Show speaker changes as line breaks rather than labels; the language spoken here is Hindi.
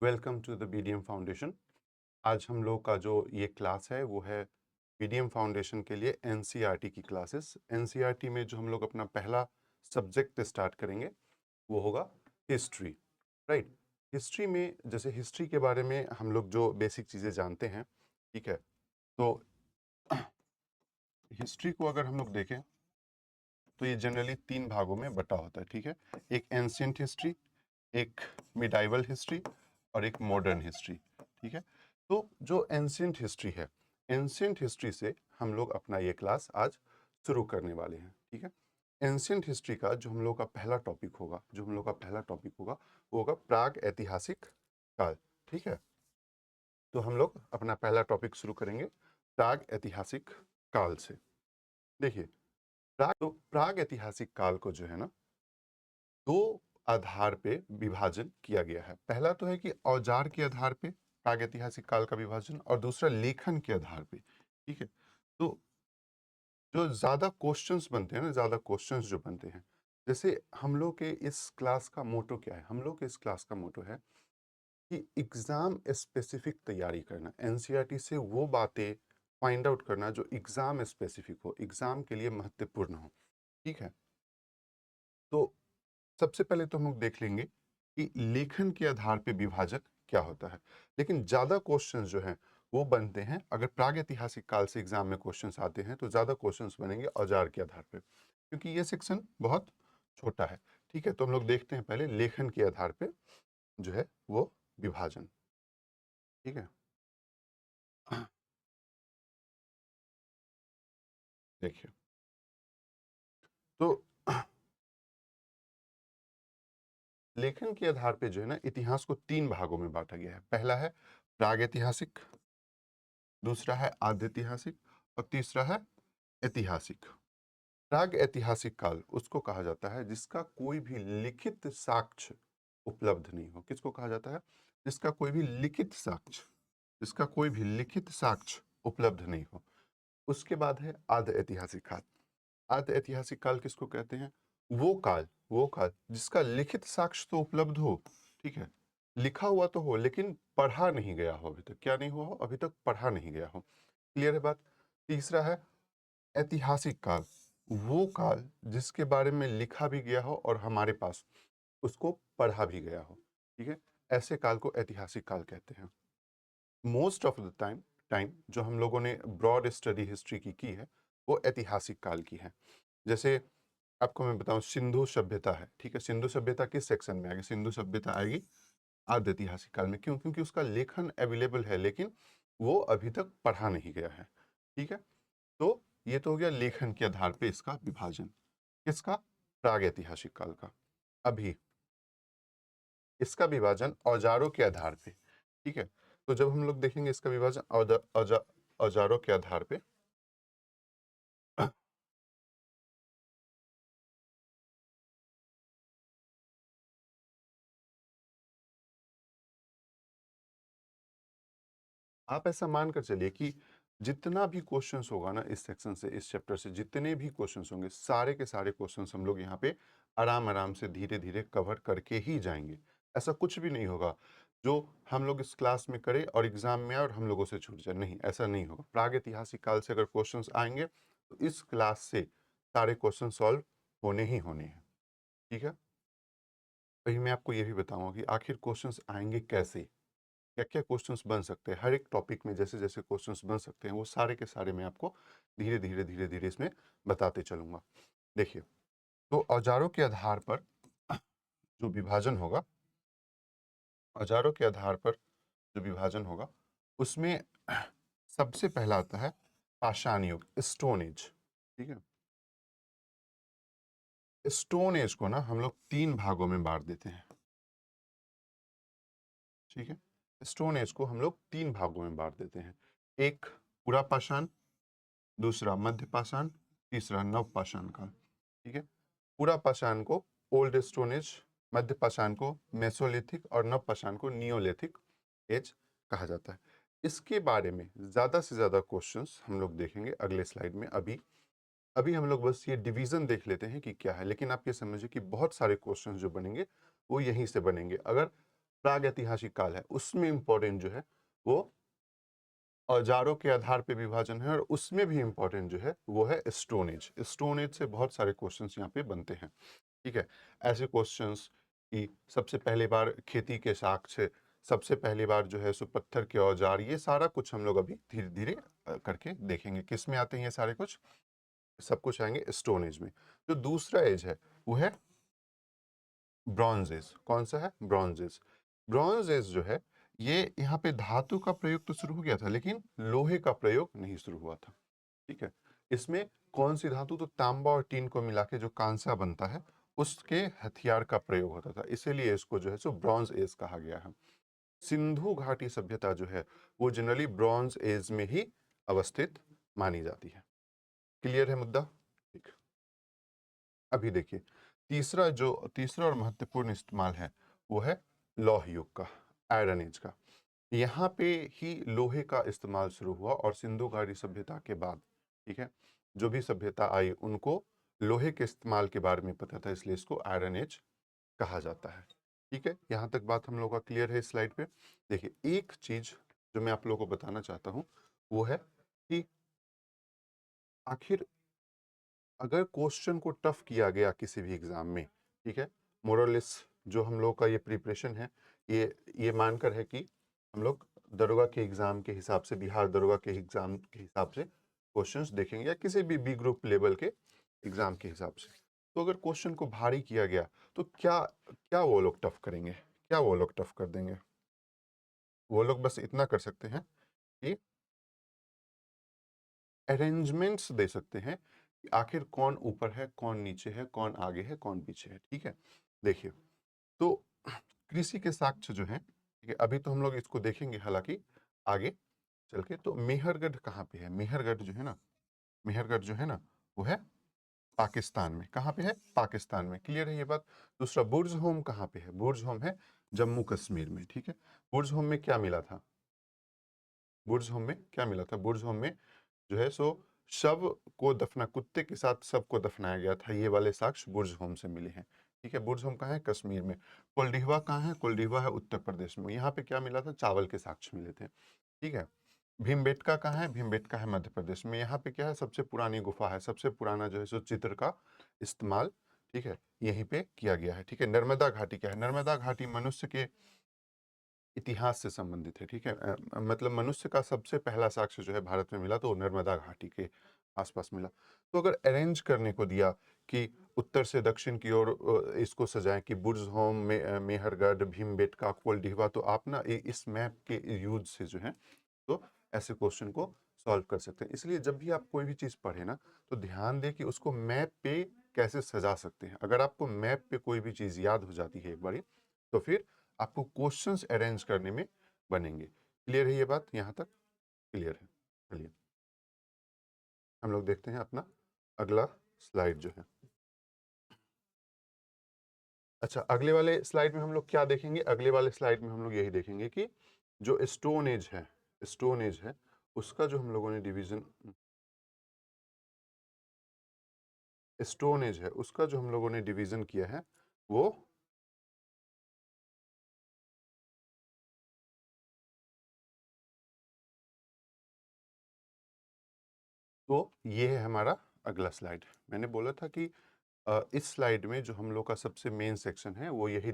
Welcome to the BDM foundation. आज हम लोग का जो ये क्लास है वो है बीडीएम फाउंडेशन के लिए एनसीईआरटी की क्लासेस। एनसीईआरटी में जो हम लोग अपना पहला सब्जेक्ट स्टार्ट करेंगे वो होगा हिस्ट्री। राइट। हिस्ट्री में जैसे हिस्ट्री के बारे में हम लोग जो बेसिक चीज़ें जानते हैं, ठीक है। तो हिस्ट्री को अगर हम लोग देखें तो ये जनरली तीन भागों में बटा होता है, ठीक है। एक एंशिएंट हिस्ट्री, एक मिडाइवल हिस्ट्री और एक मॉडर्न हिस्ट्री, ठीक है। तो जो एंशिएंट हिस्ट्री है, एंशिएंट हिस्ट्री से हम लोग अपना ये क्लास आज शुरू करने वाले हैं, ठीक है। एंशिएंट हिस्ट्री का जो हम लोग का पहला टॉपिक होगा, वो होगा प्राग ऐतिहासिक काल, ठीक है। तो हम लोग अपना पहला टॉपिक शुरू करेंगे प्राग ऐतिहासिक काल से। देखिए, प्राग ऐतिहासिक काल को जो है ना, दो आधार पे विभाजन किया गया है। पहला तो है कि औजार के आधार पे प्रागैतिहासिक काल का विभाजन, और दूसरा लेखन के आधार पे, ठीक है। तो जो ज्यादा क्वेश्चंस बनते हैं ना, ज्यादा क्वेश्चंस जो बनते हैं, जैसे हम लोग के इस क्लास का मोटो क्या है, हम लोग के इस क्लास का मोटो है कि एग्जाम स्पेसिफिक तैयारी करना, एनसीईआरटी से वो बातें फाइंड आउट करना जो एग्जाम स्पेसिफिक हो, एग्जाम के लिए महत्वपूर्ण हो, ठीक है। तो सबसे पहले तो हम लोग देख लेंगे कि लेखन के आधार पे विभाजक क्या होता है। लेकिन ज्यादा क्वेश्चंस जो हैं वो बनते हैं, अगर प्रागैतिहासिक काल से एग्जाम में क्वेश्चंस आते हैं तो ज्यादा क्वेश्चंस बनेंगे औजार के आधार पे, क्योंकि ये सेक्शन बहुत छोटा है, ठीक है। तो हम लोग देखते हैं पहले लेखन के आधार पे जो है वो विभाजन, ठीक है। देखिए, तो लेखन के आधार पे जो है ना, इतिहास को तीन भागों में बांटा गया है। पहला है प्रागैतिहासिक, दूसरा है आद्य ऐतिहासिक और तीसरा है ऐतिहासिक। प्राग ऐतिहासिक काल उसको कहा जाता है जिसका कोई भी लिखित साक्ष्य उपलब्ध नहीं हो। किसको कहा जाता है? जिसका कोई भी लिखित साक्ष्य, जिसका कोई भी लिखित साक्ष्य उपलब्ध नहीं हो। उसके बाद है आद्य ऐतिहासिक काल। आद्य ऐतिहासिक काल किसको कहते हैं? वो काल जिसका लिखित साक्ष्य तो उपलब्ध हो, ठीक है, लिखा हुआ तो हो लेकिन पढ़ा नहीं गया हो अभी तक। क्या नहीं हुआ हो? अभी तक पढ़ा नहीं गया हो। क्लियर है बात? तीसरा है ऐतिहासिक काल, वो काल जिसके बारे में लिखा भी गया हो और हमारे पास उसको पढ़ा भी गया हो, ठीक है। ऐसे काल को ऐतिहासिक काल कहते हैं। मोस्ट ऑफ द टाइम जो हम लोगों ने ब्रॉड स्टडी हिस्ट्री की है वो ऐतिहासिक काल की है। जैसे आपको मैं बताऊं, सिंधु सभ्यता है, ठीक है। सिंधु सभ्यता किस सेक्शन में आएगी? सिंधु सभ्यता आएगी आद्य ऐतिहासिक काल में। क्यों? क्योंकि उसका लेखन अवेलेबल है लेकिन वो अभी तक पढ़ा नहीं गया है, ठीक है। तो ये तो हो गया लेखन के आधार पे इसका विभाजन। किसका? प्रागैतिहासिक काल का। अभी इसका विभाजन औजारों के आधार पे, ठीक है। तो जब हम लोग देखेंगे इसका विभाजन औजारों के आधार पे, आप ऐसा मानकर चलिए कि जितना भी क्वेश्चंस होगा ना इस सेक्शन से, इस चैप्टर से जितने भी क्वेश्चंस होंगे, सारे के सारे क्वेश्चंस हम लोग यहाँ पे आराम आराम से धीरे धीरे कवर करके ही जाएंगे। ऐसा कुछ भी नहीं होगा जो हम लोग इस क्लास में करें और एग्जाम में आए और हम लोगों से छूट जाए। नहीं, ऐसा नहीं होगा। प्रागैतिहासिक काल से अगर क्वेश्चंस आएंगे तो इस क्लास से सारे क्वेश्चन सॉल्व होने ही होने हैं, ठीक है। वही मैं आपको ये भी बताऊंगा कि आखिर क्वेश्चंस आएंगे कैसे, क्या क्या क्वेश्चंस बन सकते हैं। हर एक टॉपिक में जैसे जैसे क्वेश्चंस बन सकते हैं वो सारे के सारे मैं आपको धीरे धीरे इसमें बताते चलूंगा। देखिए, तो औजारों के आधार पर जो विभाजन होगा, औजारों के आधार पर जो विभाजन होगा उसमें सबसे पहला आता है पाषाण युग, स्टोन एज, ठीक है। स्टोन एज को ना हम लोग तीन भागों में बांट देते हैं, ठीक है। स्टोन एज को हम लोग तीन भागों में बांट देते हैं। एक पूरा पाषाण, दूसरा मध्य पाषाण, तीसरा नव पाषाण काल, ठीक है। पूरा पाषाण को ओल्ड स्टोन एज, मध्य पाषाण को मेसोलिथिक और नव पाषाण को नियोलिथिक एज कहा जाता है। इसके बारे में ज्यादा से ज्यादा क्वेश्चंस हम लोग देखेंगे अगले स्लाइड में। अभी अभी हम लोग बस ये डिवीजन देख लेते हैं कि क्या है, लेकिन आप ये समझिए कि बहुत सारे क्वेश्चंस जो बनेंगे वो यहीं से बनेंगे। अगर प्राग ऐतिहासिक काल है, उसमें इंपॉर्टेंट जो है वो औजारों के आधार पे विभाजन है, और उसमें भी इंपॉर्टेंट जो है वो है स्टोन एज। स्टोन एज से बहुत सारे क्वेश्चंस यहाँ पे बनते हैं, ठीक है। ऐसे क्वेश्चंस कि सबसे पहली बार खेती के साक्ष्य, सबसे पहली बार जो है सो पत्थर के औजार, ये सारा कुछ हम लोग अभी धीरे धीरे करके देखेंगे। किस में आते हैं ये सारे कुछ, सब कुछ आएंगे स्टोन एज में। जो दूसरा एज है वो है ब्रॉन्ज एज। कौन सा है? Bronze age. ब्रॉन्ज एज जो है ये यहाँ पे धातु का प्रयोग तो शुरू हो गया था, लेकिन लोहे का प्रयोग नहीं शुरू हुआ था, ठीक है। इसमें कौन सी धातु? तो तांबा और टीन को मिला के जो कांसा बनता है उसके हथियार का प्रयोग होता था, इसीलिए इसको जो है सो ब्रॉन्ज एज कहा गया है। सिंधु घाटी सभ्यता जो है वो जनरली ब्रॉन्ज एज में ही अवस्थित मानी जाती है। क्लियर है मुद्दा? ठीक। अभी देखिए तीसरा और महत्वपूर्ण इस्तेमाल है वो है लौह युग का, आयरन एज का। यहाँ पे ही लोहे का इस्तेमाल शुरू हुआ, और सिंधु घाटी सभ्यता के बाद, ठीक है, जो भी सभ्यता आई उनको लोहे के इस्तेमाल के बारे में पता था, इसलिए इसको आयरन एज कहा जाता है, ठीक है। यहाँ तक बात हम लोग का क्लियर है इस स्लाइड पे। देखिए एक चीज जो मैं आप लोगों को बताना चाहता हूँ वो है कि आखिर अगर क्वेश्चन को टफ किया गया किसी भी एग्जाम में, ठीक है, मोरलेस जो हम लोग का ये प्रिपरेशन है, ये मानकर है कि हम लोग दरोगा के एग्जाम के हिसाब से, बिहार दरोगा के एग्जाम के हिसाब से क्वेश्चंस देखेंगे, या किसी भी बी ग्रुप लेवल के एग्जाम के हिसाब से। तो अगर क्वेश्चन को भारी किया गया तो क्या क्या वो लोग टफ करेंगे? क्या वो लोग टफ कर देंगे? वो लोग बस इतना कर सकते हैं कि अरेंजमेंट्स दे सकते हैं कि आखिर कौन ऊपर है, कौन नीचे है, कौन आगे है, कौन पीछे है, ठीक है। देखिए, तो कृषि के साक्ष्य जो है, ठीक है, अभी तो हम लोग इसको देखेंगे, हालांकि आगे चल के। तो मेहरगढ़ कहाँ पे है? मेहरगढ़ जो है ना, मेहरगढ़ जो है ना वो है पाकिस्तान में। कहाँ पे है? पाकिस्तान में। क्लियर है ये बात? दूसरा बुर्ज होम कहाँ पे है? बुर्ज होम है जम्मू कश्मीर में, ठीक है। बुर्ज होम में क्या मिला था? बुर्ज होम में क्या मिला था? बुर्ज होम में जो है सो शव को दफना, कुत्ते के साथ शव को दफनाया गया था, ये वाले साक्ष्य बुर्ज होम से मिले हैं, ठीक है। बुर्ज होम कहाँ है? कश्मीर में। कोल्डिहवा कहाँ है? कोल्डिहवा है उत्तर प्रदेश में। यहाँ पे क्या मिला था? चावल के साक्ष्य मिले थे, ठीक है। भीमबेटका कहाँ है? भीमबेटका है मध्य प्रदेश में। यहाँ पे क्या है? सबसे पुरानी गुफा है, सबसे पुराना जो है सो चित्र का इस्तेमाल, ठीक है, यहीं पे किया गया है, ठीक है। नर्मदा घाटी क्या है? नर्मदा घाटी मनुष्य के इतिहास से संबंधित है, ठीक है। मतलब मनुष्य का सबसे पहला साक्ष्य जो है भारत में मिला तो वो नर्मदा घाटी के आसपास मिला। तो अगर अरेंज करने को दिया कि उत्तर से दक्षिण की ओर इसको सजाएं कि बुर्ज होम में मेहरगढ़, भीमबेटका, कोल्डिहवा, तो आप ना इस मैप के यूज से जो है तो ऐसे क्वेश्चन को सॉल्व कर सकते हैं। इसलिए जब भी आप कोई भी चीज पढ़े ना तो ध्यान दें कि उसको मैप पे कैसे सजा सकते हैं। अगर आपको मैप पे कोई भी चीज याद हो जाती है एक बारी, तो फिर आपको क्वेश्चंस अरेंज करने में बनेंगे। क्लियर है ये बात? यहाँ तक क्लियर है? चलिए हम लोग देखते हैं अपना अगला स्लाइड जो है। अच्छा, अगले वाले स्लाइड में हम लोग क्या देखेंगे? अगले वाले स्लाइड में हम लोग यही देखेंगे कि जो स्टोन एज है, स्टोन एज है उसका जो हम लोगों ने डिवीजन, स्टोन एज है उसका जो हम लोगों ने डिवीजन किया है वो, तो ये है हमारा अगला स्लाइड। मैंने बोला था कि इस स्लाइड में जो हम लोग का सबसे मेन सेक्शन है वो यही